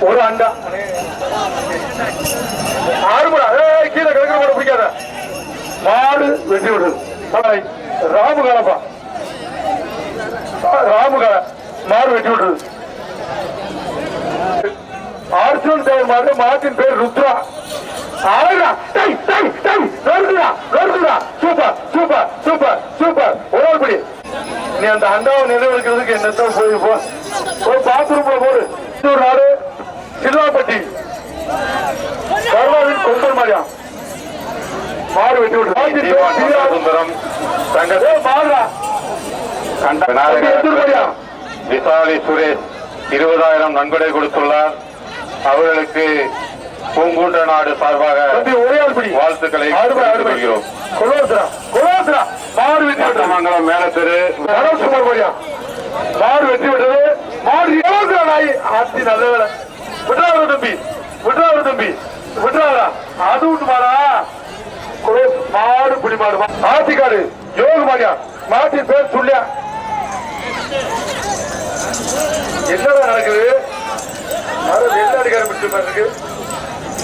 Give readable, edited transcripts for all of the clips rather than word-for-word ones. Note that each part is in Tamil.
ஒரு அண்டா ஆறுமுடா கீழே கிடக்கிற கூட பிடிக்காத மாடு வெட்டி விடுது ராமுகாலப்பா ராமுகால மாடு வெட்டி விடுறது அர்ஜுன் தேவர் மாடு மாட்டின் பேர் Rudra super super super super ஒரு படி நீ அந்த அண்டாவை நிறைவேற்கிறதுக்கு என்னத்தான் போய் பாத்ரூம்ல போடு நாடு சில்லாப்பட்டி கர்வாவின் கொம்பல் மாடியா மாடு வெட்டி விட்டு விசாலி சுரேஷ் 20,000 நன்கொடை கொடுத்துள்ளார். அவர்களுக்கு பூங்குன்ற நாடு சார்பாக வாழ்த்துக்களை தெரிவிக்கிறோம். மங்கலம் மேலத்தெரு மாடு வெற்றி விட்டது. மாடு ஆட்சி நல்ல வேலை விட்டுறாரு தம்பி விட்டுறாரு தம்பி விட்டுறாரா அது விட்டு மாடா மாடு பிடி மாடு ஆட்சிக்காடு யோக மாடியா மாட்டின் பேர் சொல்லியா என்னதான் நடக்குது? வெளிநாடுகாரம் பிடிச்ச மாதிரி இருக்கு,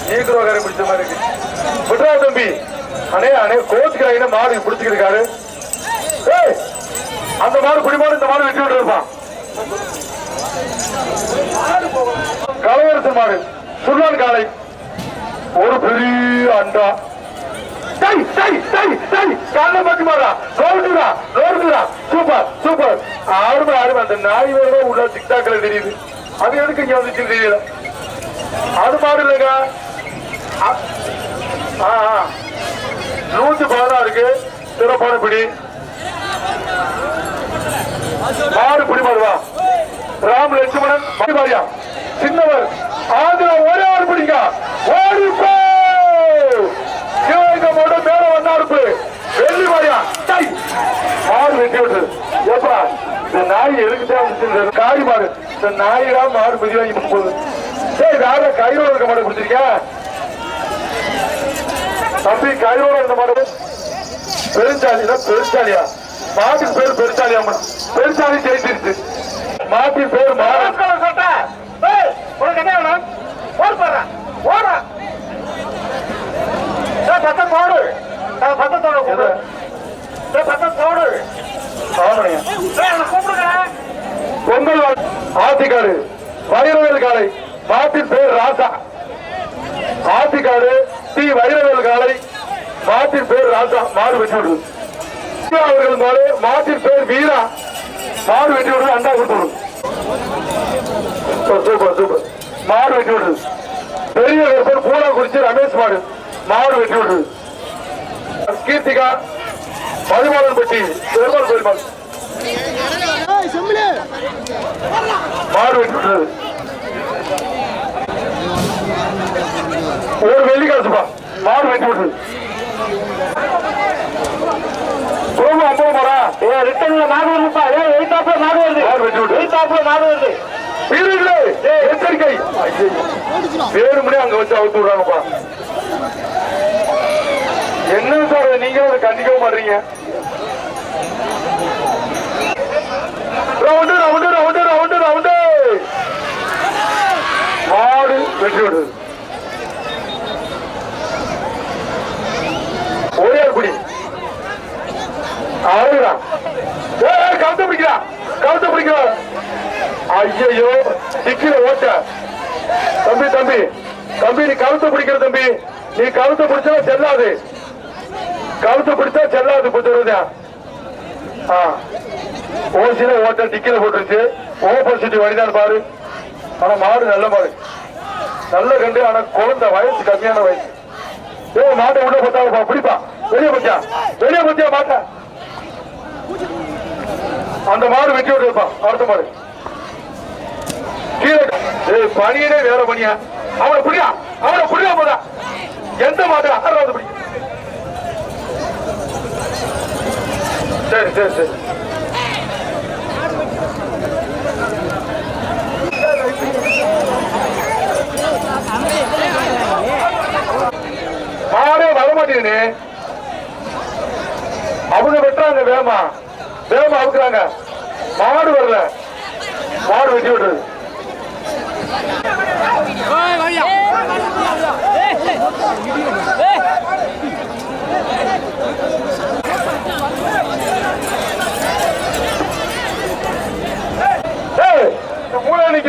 நீக்ரோகாரம் பிடிச்ச மாதிரி இருக்கு. விட்றா தம்பி அண்ணே அண்ணே கோச்சுக்கிறாங்க மாடு பிடிச்சிருக்காரு. அந்த மாடு குடிமாடு இந்த மாடு வெட்டி விட்டு இருப்பான். கலவரசு மாடு சுல்லான் காலை ஒரு பெரிய அண்டா சூப்பர் சூப்பர் ஆறுமை ஆறுமை அந்த நாய் வேற உள்ள டிக்டாக்ல தெரியுது. அது எதுக்கு இங்க வந்துச்சு தெரியல. அது மாடு இல்லைங்க 116 இருக்கு. சிறப்பான பிடி மாடு பிடி மாடுவா ராம் லட்சுமணன் மாடியா சின்னவர் ஆந்திரா ஒரே ஆறு பிடிங்க ஓடி சிவகங்கை மேல வந்தாருப்பு வெள்ளி மாடியா மாடு வெட்டி விட்டு எப்பா இந்த நாய் எதுக்கு காரி மாடு இந்த நாயிடா மாடு மிதி வாங்கி போகுது. சரி வேற கையோட இருக்க மாடு பிடிச்சிருக்க தம்பி கையோட இருந்த மாடு பெருச்சாலியா பெருச்சாலியா மாட்டின் பேர் பெருச்சாலியா பெருச்சாலி ஜெயிச்சிருச்சு. மாட்டின் பேர் பொங்கல் ஆத்திக்காடு வைரவேல் காலை மாட்டின் பேர் ராசா. ஆத்திக்காடு டி வைரவேல் காலை மாட்டின் பேர் ராசா மாடு வெட்டி விடுது. அவர்கள் மாடு மாட்டின் பேர் வீரா மாடு வெட்டி விடுது. அண்டா கொடுத்து விடுது. சூப்பர் சூப்பர் மாடு வெட்டி விடுது. பெரிய பேர் பூரா குறிச்சி ரமேஷ் மாடு மாடு வெட்டி விடுது. கீர்த்திகா மதுமாதன் பட்டி பெருமாள் பெருமாள் மாடு வெட்டி விடுறது. ஒரு வெள்ளி காசுப்பா மாடு வெட்டி விடுறது. எச்சரிக்கை வேணும்னே அங்க வச்சு அவுத்து விடுறாங்கப்பா. என்ன சார் நீங்க அதை கண்டிக்கவும் மாட்டீங்க. Round round round round round மாடு வெற்றி விடுது. ஒரே குடி அழகுதான் கவுத்த பிடிக்கிறா கவுத்த பிடிக்கிறா. ஐயோ டிக்கில ஓட்ட தம்பி தம்பி தம்பி நீ கவுத்த பிடிக்கிற தம்பி நீ கவுத்த பிடிச்சா செல்லாது. கவுத்த பிடிச்சா செல்லாது புத்தருதா. ஓசில ஓட்ட டிக்கில போட்டுருச்சு. ஓப்போசிட்டி வழிதான் பாரு. ஆனா மாடு நல்ல மாடு நல்ல கண்டு. ஆனா குழந்தை வயசு கம்மியான வயசு. மாட்டை உள்ள போட்டா பிடிப்பா. வெளியே பத்தியா வெளியே பத்தியா மாட்ட அந்த மாடு வெட்டி விட்டு இருப்பான். அடுத்த மாடு கீழே பணியனே வேற பணியா. அவனை புரியா அவனை புரியா போதா எந்த மாடு ஆறாவது படி. சரி சரி சரி மாடே வரமாட்டேன்னு அவங்க வெட்டுறாங்க. வேமா வேமா அவுக்குறாங்க. மாடு வரல மாடு வெட்டி விட்டுறது.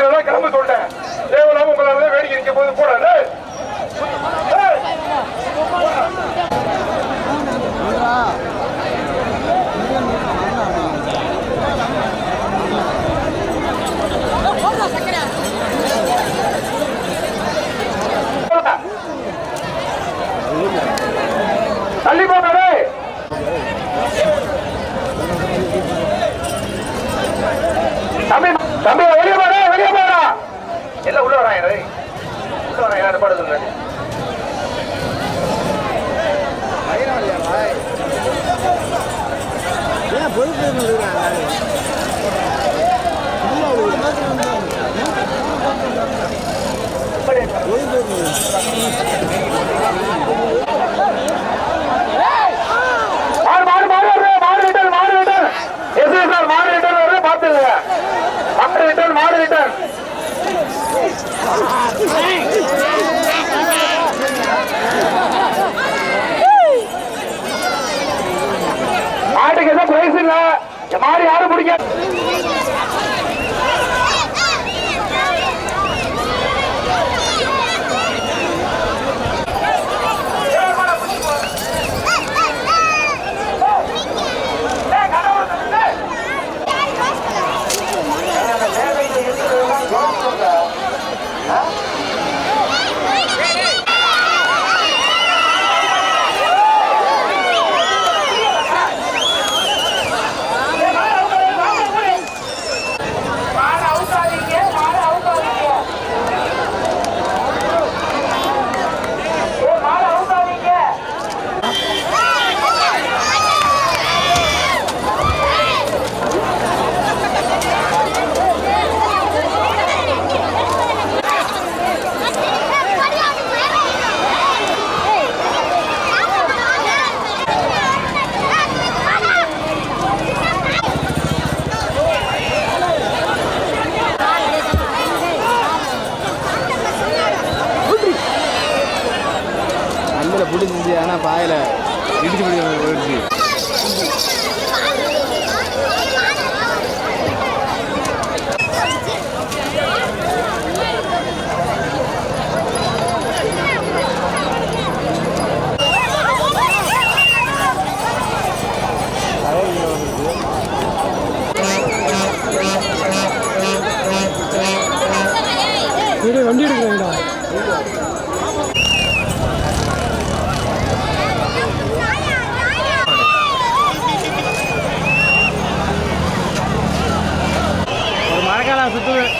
அதனாலதான் கிளம்ப சொல்லிட்டேன். தேவையில்லாம உங்களால வேடிக்கை நிற்கும் போது போடாது. தள்ளி போட்டாரு. தம்பி தம்பி வெளியே போடா, வெளியே போடா. எல்லாம் உள்ள வராங்க, உள்ள வராங்க. யாரும் பாடுதுங்க. மாட்டுக்கு எதுவும் பிரைஸ் இல்ல. மாடு யாரும் பிடிக்க பிடிச்சிச்சு. ஆனால் பாயல இடிச்சு போயிடுச்சு. வண்டி எடுக்கிறேன்டா. ஒரு மரக்காலம் சுற்றுவேன்.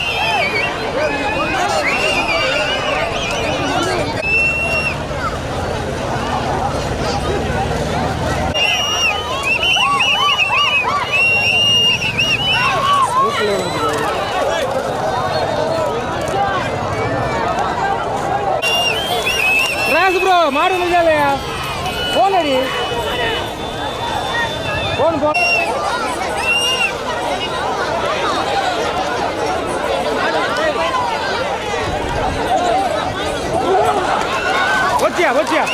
ப்ரோ மாடு முடியலையா? போன் அடி, போன் போன். வச்சியா வச்சியா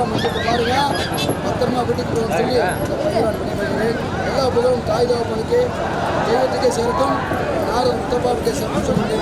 அப்பா மட்டும் பாருங்க, பத்திரமா வீட்டுக்கு போகணும்னு சொல்லி வழிபாடு பண்ணிக்கிறேன். எல்லா புகழும் தாய் தகப்பனுக்கு தெய்வத்துக்கே சேரட்டும், நாரத முத்தப்பாவுக்கே சேரட்டும் சொல்லி